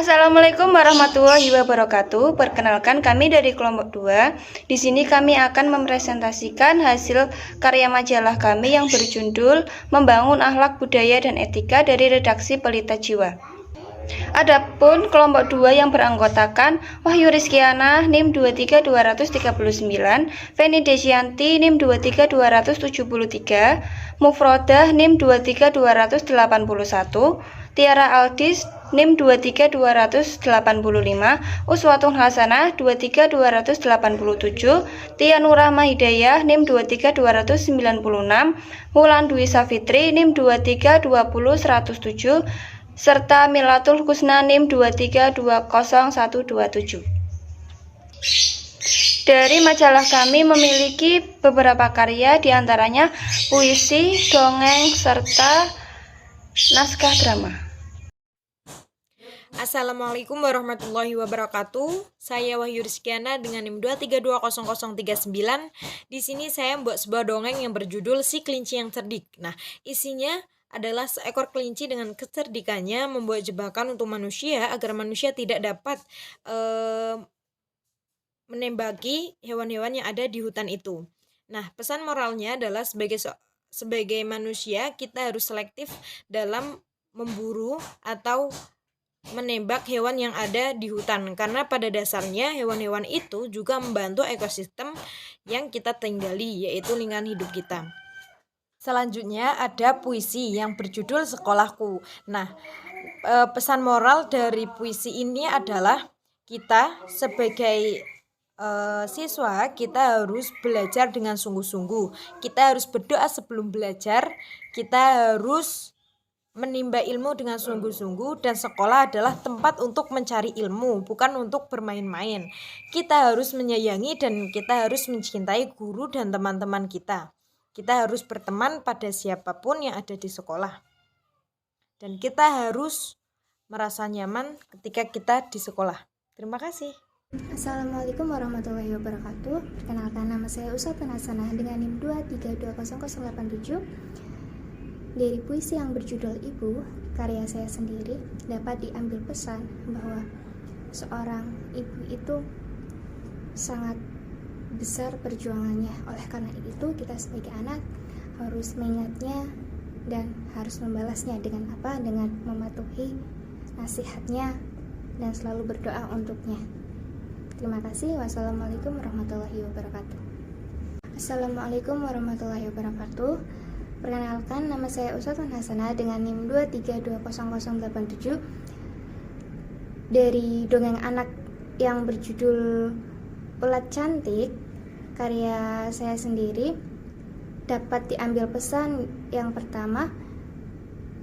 Assalamualaikum warahmatullahi wabarakatuh. Perkenalkan kami dari kelompok 2. Di sini kami akan mempresentasikan hasil karya majalah kami yang berjudul Membangun Akhlak Budaya dan Etika dari redaksi Pelita Jiwa. Adapun kelompok 2 yang beranggotakan Wahyu Rizkiana NIM 23239, Feni Desyanti NIM 23273, Mufrodah NIM 23281, Tiara Aldis NIM 23285, Uswatun Hasanah 23287, Tia Nurahma Hidayah NIM 23296, Wulan Dwi Safitri NIM 2320107, serta Milatul Husna NIM 2320127. Dari majalah kami memiliki beberapa karya, diantaranya puisi, dongeng, serta naskah drama. Assalamualaikum warahmatullahi wabarakatuh. Saya Wahyu Rizkiana dengan NIM 2320039. Di sini saya membuat sebuah dongeng yang berjudul Si Kelinci yang Cerdik. Nah, isinya adalah seekor kelinci dengan kecerdikannya membuat jebakan untuk manusia agar manusia tidak dapat menembaki hewan-hewan yang ada di hutan itu. Nah, pesan moralnya adalah sebagai manusia kita harus selektif dalam memburu atau menembak hewan yang ada di hutan, karena pada dasarnya hewan-hewan itu juga membantu ekosistem yang kita tinggali, yaitu lingkungan hidup kita. Selanjutnya ada puisi yang berjudul Sekolahku. Nah, pesan moral dari puisi ini adalah kita sebagai siswa kita harus belajar dengan sungguh-sungguh. Kita harus berdoa sebelum belajar. Kita harus menimba ilmu dengan sungguh-sungguh, dan sekolah adalah tempat untuk mencari ilmu, bukan untuk bermain-main. Kita harus menyayangi dan kita harus mencintai guru dan teman-teman kita. Kita harus berteman pada siapapun yang ada di sekolah. Dan kita harus merasa nyaman ketika kita di sekolah. Terima kasih. Assalamualaikum warahmatullahi wabarakatuh. Perkenalkan, nama saya Uswatun Hasanah dengan NIM 2320087. Dari puisi yang berjudul Ibu, karya saya sendiri, dapat diambil pesan bahwa seorang ibu itu sangat besar perjuangannya. Oleh karena itu, kita sebagai anak harus mengingatnya dan harus membalasnya dengan apa? Dengan mematuhi nasihatnya dan selalu berdoa untuknya. Terima kasih. Wassalamualaikum warahmatullahi wabarakatuh. Assalamualaikum warahmatullahi wabarakatuh. Perkenalkan, nama saya Uswatun Hasanah dengan NIM 2320087. Dari dongeng anak yang berjudul Ulat Cantik, karya saya sendiri, dapat diambil pesan yang pertama,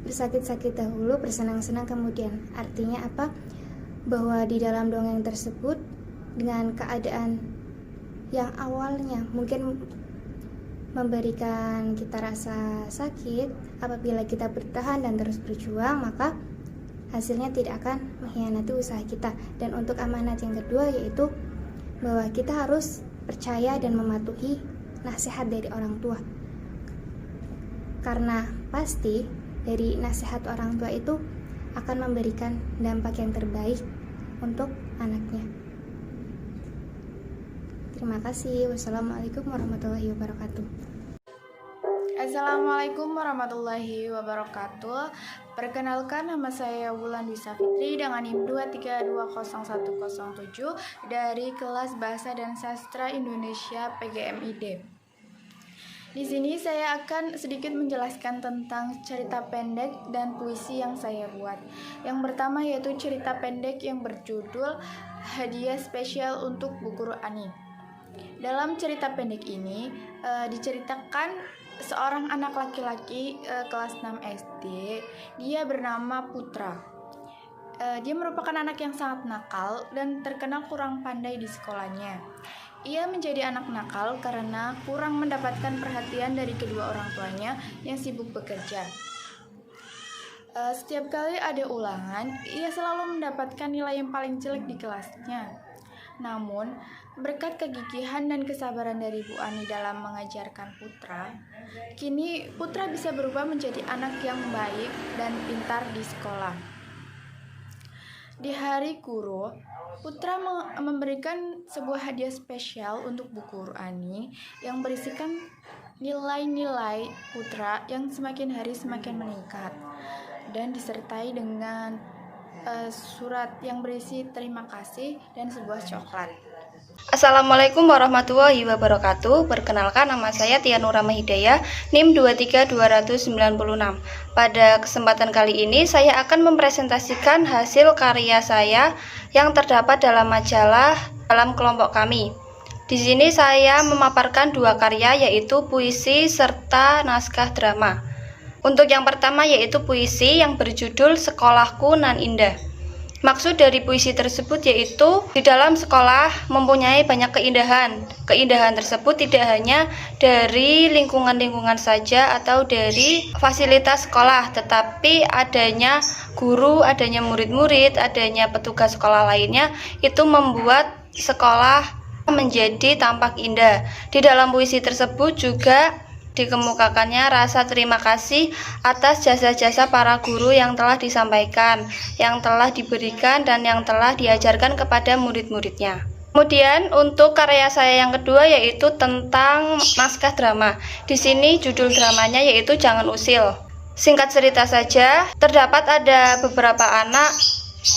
bersakit-sakit dahulu, bersenang-senang kemudian. Artinya apa? Bahwa di dalam dongeng tersebut, dengan keadaan yang awalnya mungkin memberikan kita rasa sakit, apabila kita bertahan dan terus berjuang, maka hasilnya tidak akan mengkhianati usaha kita. Dan untuk amanat yang kedua, yaitu bahwa kita harus percaya dan mematuhi nasihat dari orang tua, karena pasti dari nasihat orang tua itu akan memberikan dampak yang terbaik untuk anaknya. Terima kasih. Wassalamualaikum warahmatullahi wabarakatuh. Assalamualaikum warahmatullahi wabarakatuh. Perkenalkan, nama saya Wulan Dwi Safitri dengan NIM 2320107 dari kelas Bahasa dan Sastra Indonesia PGMID. Di sini saya akan sedikit menjelaskan tentang cerita pendek dan puisi yang saya buat. Yang pertama yaitu cerita pendek yang berjudul Hadiah Spesial untuk Bu Guru Ani. Dalam cerita pendek ini diceritakan seorang anak laki-laki kelas 6 SD. Dia bernama Putra. Dia merupakan anak yang sangat nakal dan terkenal kurang pandai di sekolahnya. Ia menjadi anak nakal karena kurang mendapatkan perhatian dari kedua orang tuanya yang sibuk bekerja. Setiap kali ada ulangan, ia selalu mendapatkan nilai yang paling jelek di kelasnya. Namun, berkat kegigihan dan kesabaran dari Bu Ani dalam mengajarkan Putra, kini Putra bisa berubah menjadi anak yang baik dan pintar di sekolah. Di hari Guru, Putra memberikan sebuah hadiah spesial untuk buku Qur'ani yang berisikan nilai-nilai Putra yang semakin hari semakin meningkat dan disertai dengan surat yang berisi terima kasih dan sebuah coklat. Assalamualaikum warahmatullahi wabarakatuh. Perkenalkan, nama saya Tia Nurama Hidayah, NIM 23296. Pada kesempatan kali ini saya akan mempresentasikan hasil karya saya yang terdapat dalam majalah dalam kelompok kami. Di sini saya memaparkan dua karya, yaitu puisi serta naskah drama. Untuk yang pertama yaitu puisi yang berjudul Sekolahku Nan Indah. Maksud dari puisi tersebut yaitu di dalam sekolah mempunyai banyak keindahan. Keindahan tersebut tidak hanya dari lingkungan-lingkungan saja atau dari fasilitas sekolah, tetapi adanya guru, adanya murid-murid, adanya petugas sekolah lainnya itu membuat sekolah menjadi tampak indah. Di dalam puisi tersebut juga dikemukakannya rasa terima kasih atas jasa-jasa para guru yang telah disampaikan, yang telah diberikan, dan yang telah diajarkan kepada murid-muridnya. Kemudian untuk karya saya yang kedua yaitu tentang naskah drama. Di sini judul dramanya yaitu Jangan Usil. Singkat cerita saja, terdapat ada beberapa anak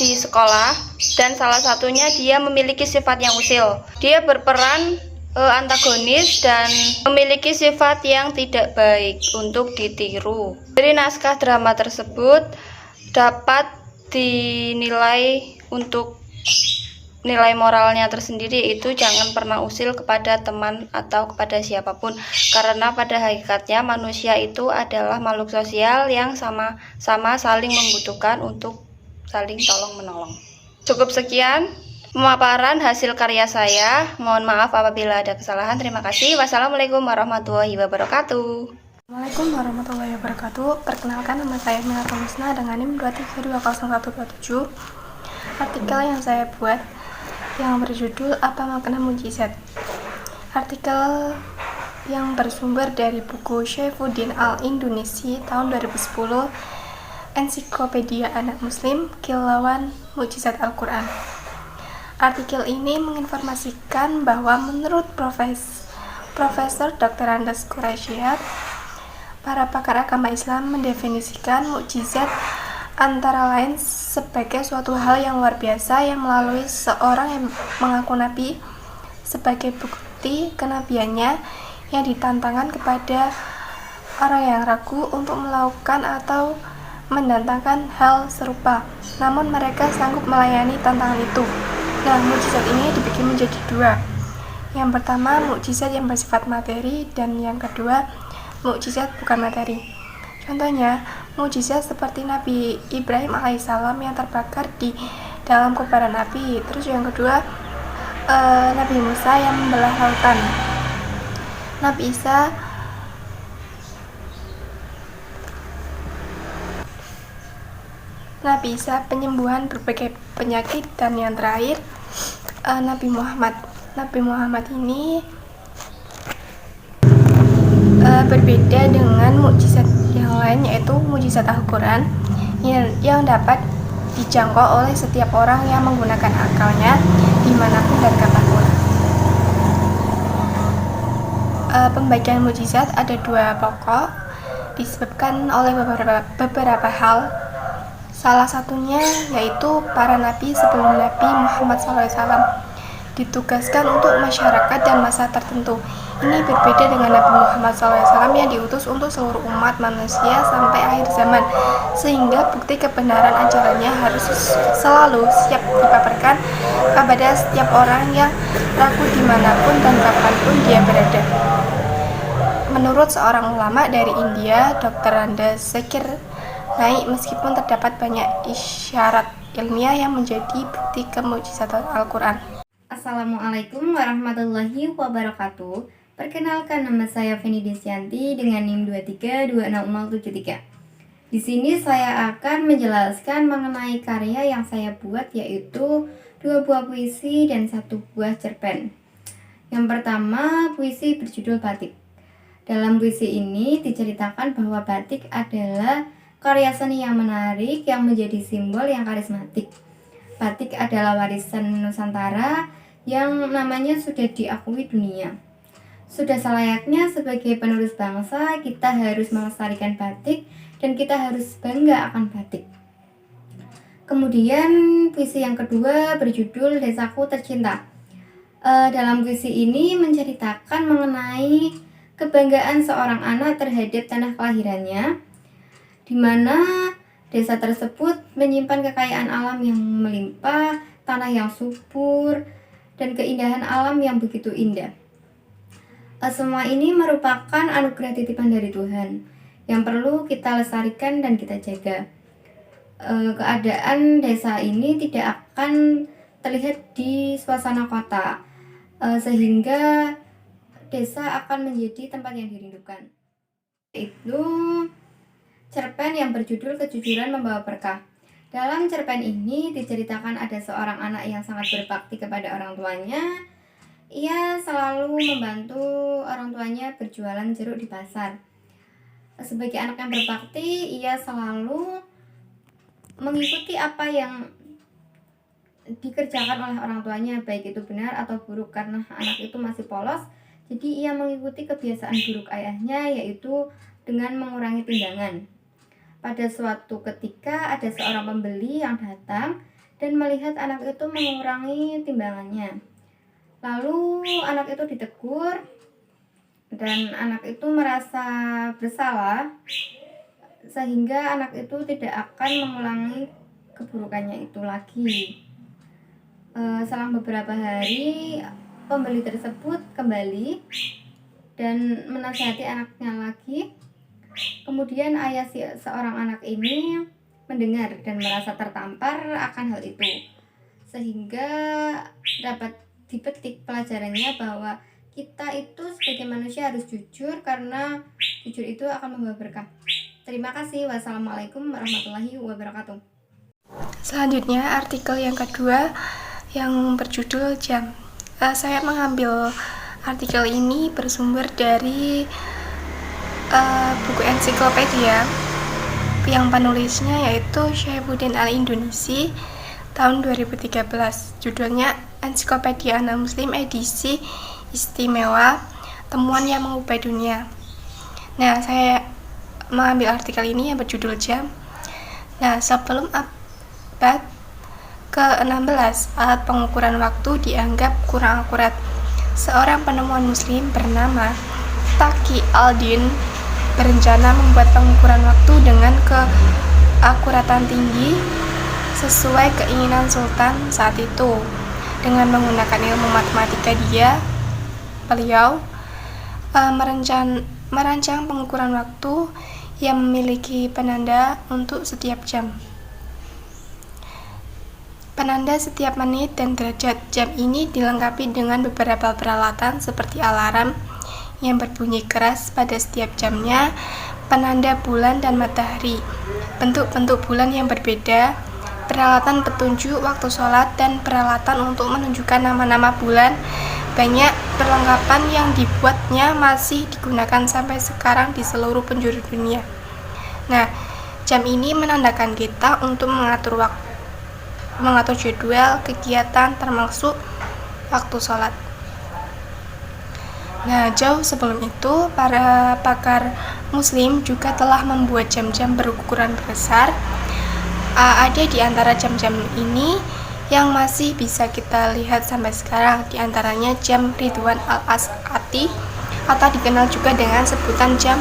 di sekolah dan salah satunya dia memiliki sifat yang usil. Dia berperan antagonis dan memiliki sifat yang tidak baik untuk ditiru. Dari naskah drama tersebut dapat dinilai untuk nilai moralnya tersendiri, yaitu jangan pernah usil kepada teman atau kepada siapapun, karena pada hakikatnya manusia itu adalah makhluk sosial yang sama-sama saling membutuhkan untuk saling tolong-menolong. Cukup sekian pemaparan hasil karya saya. Mohon maaf apabila ada kesalahan. Terima kasih. Wassalamualaikum warahmatullahi wabarakatuh. Assalamualaikum warahmatullahi wabarakatuh. Perkenalkan, nama saya Melata Musna dengan NIM 2320127. Artikel yang saya buat yang berjudul Apa Makna Mukjizat. Artikel yang bersumber dari buku Syaifuddin Al-Indonesi tahun 2010, Ensiklopedia Anak Muslim, Kilauan Mukjizat Al-Quran. Artikel ini menginformasikan bahwa menurut Profesor Dr. Andes Quraisyat, para pakar agama Islam mendefinisikan mukjizat antara lain sebagai suatu hal yang luar biasa yang melalui seorang yang mengaku nabi sebagai bukti kenabiannya yang ditantangkan kepada orang yang ragu untuk melakukan atau mendatangkan hal serupa, namun mereka sanggup melayani tantangan itu. Nah, mukjizat ini dibagi menjadi dua. Yang pertama, mukjizat yang bersifat materi, dan yang kedua, mukjizat bukan materi. Contohnya, mukjizat seperti Nabi Ibrahim alaihissalam yang terbakar di dalam kobaran api. Terus yang kedua, Nabi Musa yang membelah lautan. Nabi Isa penyembuhan berbagai penyakit, dan yang terakhir Nabi Muhammad ini berbeda dengan mukjizat yang lain, yaitu mukjizat Al-Quran yang dapat dijangkau oleh setiap orang yang menggunakan akalnya dimanapun dan kapanpun. Pembagian mukjizat ada dua pokok, disebabkan oleh beberapa hal. Salah satunya yaitu para nabi sebelum Nabi Muhammad SAW ditugaskan untuk masyarakat dan masa tertentu. Ini berbeda dengan Nabi Muhammad SAW yang diutus untuk seluruh umat manusia sampai akhir zaman, sehingga bukti kebenaran ajarannya harus selalu siap dipaparkan kepada setiap orang yang ragu dimanapun dan kapanpun dia berada. Menurut seorang ulama dari India, Dr. Randa Zakir Naik, meskipun terdapat banyak isyarat ilmiah yang menjadi bukti kemukjizatan Al-Quran. Assalamualaikum warahmatullahi wabarakatuh. Perkenalkan, nama saya Feni Desyanti dengan NIM 2320073. Di sini saya akan menjelaskan mengenai karya yang saya buat, yaitu 2 buah puisi dan 1 buah cerpen. Yang pertama, puisi berjudul Batik. Dalam puisi ini diceritakan bahwa batik adalah karya seni yang menarik yang menjadi simbol yang karismatik. batik adalah warisan Nusantara yang namanya sudah diakui dunia. Sudah selayaknya sebagai penerus bangsa, kita harus melestarikan batik dan kita harus bangga akan batik. Kemudian puisi yang kedua berjudul Desaku Tercinta. Dalam puisi ini menceritakan mengenai kebanggaan seorang anak terhadap tanah kelahirannya, di mana desa tersebut menyimpan kekayaan alam yang melimpah, tanah yang subur, dan keindahan alam yang begitu indah. Semua ini merupakan anugerah titipan dari Tuhan yang perlu kita lestarikan dan kita jaga. Keadaan desa ini tidak akan terlihat di suasana kota, sehingga desa akan menjadi tempat yang dirindukan. Itu cerpen yang berjudul Kejujuran Membawa Berkah. Dalam cerpen ini diceritakan ada seorang anak yang sangat berbakti kepada orang tuanya. Ia selalu membantu orang tuanya berjualan jeruk di pasar. Sebagai anak yang berbakti, ia selalu mengikuti apa yang dikerjakan oleh orang tuanya, baik itu benar atau buruk. Karena anak itu masih polos, jadi ia mengikuti kebiasaan buruk ayahnya, yaitu dengan mengurangi timbangan. Pada suatu ketika ada seorang pembeli yang datang dan melihat anak itu mengurangi timbangannya. Lalu anak itu ditegur dan anak itu merasa bersalah, sehingga anak itu tidak akan mengulangi keburukannya itu lagi. Selang beberapa hari, pembeli tersebut kembali dan menasihati anaknya lagi. Kemudian ayah seorang anak ini mendengar dan merasa tertampar akan hal itu, sehingga dapat dipetik pelajarannya bahwa kita itu sebagai manusia harus jujur, karena jujur itu akan membawa berkah. Terima kasih. Wassalamualaikum warahmatullahi wabarakatuh. Selanjutnya artikel yang kedua yang berjudul Jam. Saya mengambil artikel ini bersumber dari buku ensiklopedia yang penulisnya yaitu Syaifuddin Al-Indonesi tahun 2013. Judulnya Ensiklopedia Anak Muslim edisi istimewa Temuan yang Mengubah Dunia. Nah, saya mengambil artikel ini yang berjudul Jam. Nah, sebelum abad ke-16, alat pengukuran waktu dianggap kurang akurat. Seorang penemuan muslim bernama Taqi al-Din berencana membuat pengukuran waktu dengan keakuratan tinggi sesuai keinginan sultan saat itu. Dengan menggunakan ilmu matematika beliau merancang pengukuran waktu yang memiliki penanda untuk setiap jam. Penanda setiap menit dan derajat. Jam ini dilengkapi dengan beberapa peralatan seperti alarm yang berbunyi keras pada setiap jamnya, penanda bulan dan matahari, bentuk-bentuk bulan yang berbeda, peralatan petunjuk waktu sholat, dan peralatan untuk menunjukkan nama-nama bulan. Banyak perlengkapan yang dibuatnya masih digunakan sampai sekarang di seluruh penjuru dunia. Nah, jam ini menandakan kita untuk mengatur jadwal kegiatan termasuk waktu sholat. Nah, jauh sebelum itu, para pakar muslim juga telah membuat jam-jam berukuran besar. Ada di antara jam-jam ini yang masih bisa kita lihat sampai sekarang, di antaranya jam Ridwan Al-Asqati atau dikenal juga dengan sebutan jam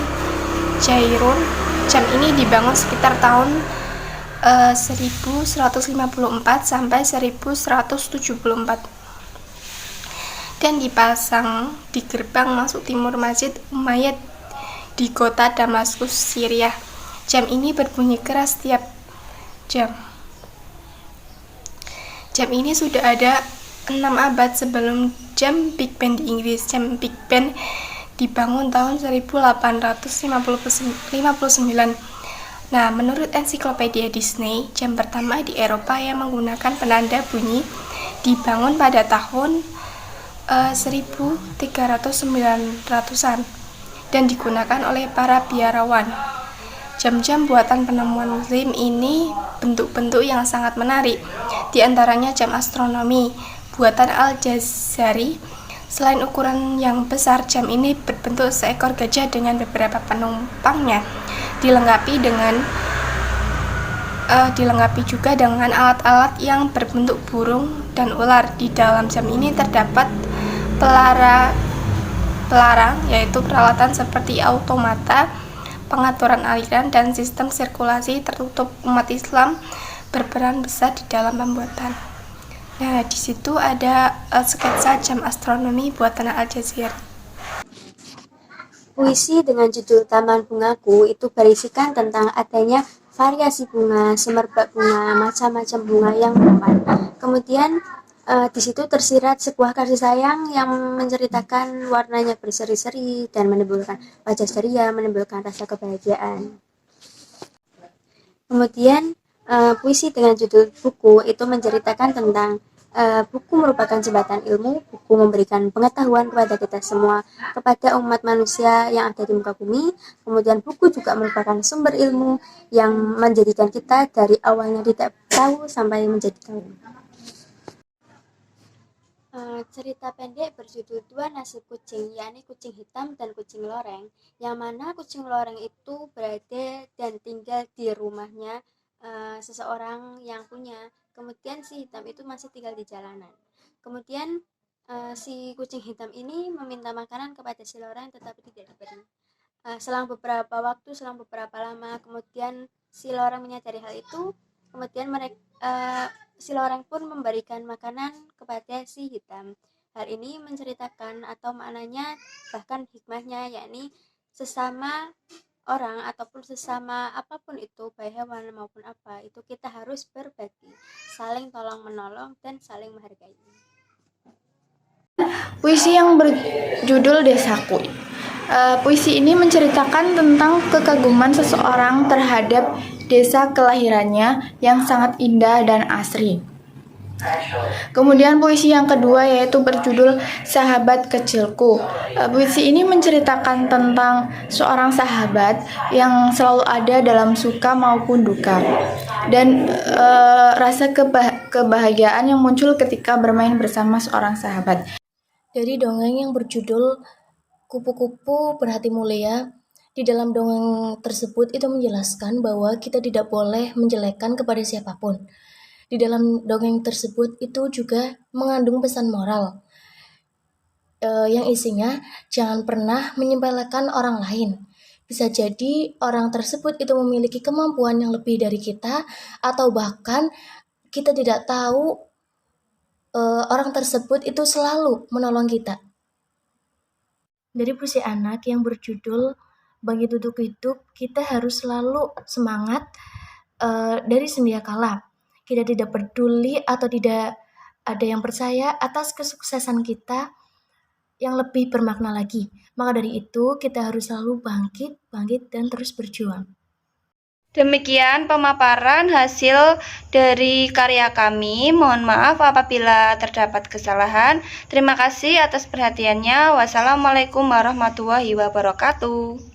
Jairun. Jam ini dibangun sekitar tahun 1154 sampai 1174 dan dipasang di gerbang masuk timur Masjid Umayyad di kota Damaskus, Syria. Jam ini berbunyi keras setiap jam. Jam ini sudah ada 6 abad sebelum jam Big Ben di Inggris. Jam Big Ben dibangun tahun 1859. Nah, menurut ensiklopedia Disney, jam pertama di Eropa yang menggunakan penanda bunyi dibangun pada tahun 1300-900-an dan digunakan oleh para biarawan. Jam-jam buatan penemuan muslim ini bentuk-bentuk yang sangat menarik. Di antaranya jam astronomi buatan Al-Jazari. Selain ukuran yang besar, jam ini berbentuk seekor gajah dengan beberapa penumpangnya, dilengkapi juga dengan alat-alat yang berbentuk burung dan ular. Di dalam jam ini terdapat pelarang, yaitu peralatan seperti automata, pengaturan aliran, dan sistem sirkulasi tertutup. Umat Islam berperan besar di dalam pembuatan. Nah, di situ ada sketsa jam astronomi buatan Al-Jazari. Puisi dengan judul Taman Bungaku itu berisikan tentang adanya variasi bunga, semerbak bunga, macam-macam bunga yang mempan. Kemudian di situ tersirat sebuah kasih sayang yang menceritakan warnanya berseri-seri dan menimbulkan wajah ceria, menimbulkan rasa kebahagiaan. Kemudian puisi dengan judul Buku itu menceritakan tentang buku merupakan jembatan ilmu. Buku memberikan pengetahuan kepada kita semua, kepada umat manusia yang ada di muka bumi. Kemudian buku juga merupakan sumber ilmu yang menjadikan kita dari awalnya tidak tahu sampai menjadi tahu. Cerita pendek berjudul Dua Nasib Kucing, yakni kucing hitam dan kucing loreng, yang mana kucing loreng itu berada dan tinggal di rumahnya seseorang yang punya. Kemudian si hitam itu masih tinggal di jalanan. Kemudian si kucing hitam ini meminta makanan kepada si loreng tetapi tidak diberi. Selang beberapa lama, kemudian si loreng menyadari hal itu. Kemudian si loreng pun memberikan makanan kepada si hitam. Hal ini menceritakan atau maknanya, bahkan hikmahnya, yakni sesama orang ataupun sesama apapun itu, baik hewan maupun apa, itu kita harus berbagi, saling tolong menolong dan saling menghargai. Puisi yang berjudul Desaku. Puisi ini menceritakan tentang kekaguman seseorang terhadap desa kelahirannya yang sangat indah dan asri. Kemudian puisi yang kedua yaitu berjudul Sahabat Kecilku. Puisi ini menceritakan tentang seorang sahabat yang selalu ada dalam suka maupun duka, dan rasa kebahagiaan yang muncul ketika bermain bersama seorang sahabat. Dari dongeng yang berjudul Kupu-kupu Berhati Mulia, di dalam dongeng tersebut itu menjelaskan bahwa kita tidak boleh menjelekkan kepada siapapun. Di dalam dongeng tersebut itu juga mengandung pesan moral yang isinya jangan pernah menyepelekan orang lain. Bisa jadi orang tersebut itu memiliki kemampuan yang lebih dari kita, atau bahkan kita tidak tahu orang tersebut itu selalu menolong kita. Dari puisi anak yang berjudul Bagi Tutuk Hidup, kita harus selalu semangat dari sedia kala. Kita tidak peduli atau tidak ada yang percaya atas kesuksesan kita yang lebih bermakna lagi. Maka dari itu kita harus selalu bangkit dan terus berjuang. Demikian pemaparan hasil dari karya kami. Mohon maaf apabila terdapat kesalahan. Terima kasih atas perhatiannya. Wassalamualaikum warahmatullahi wabarakatuh.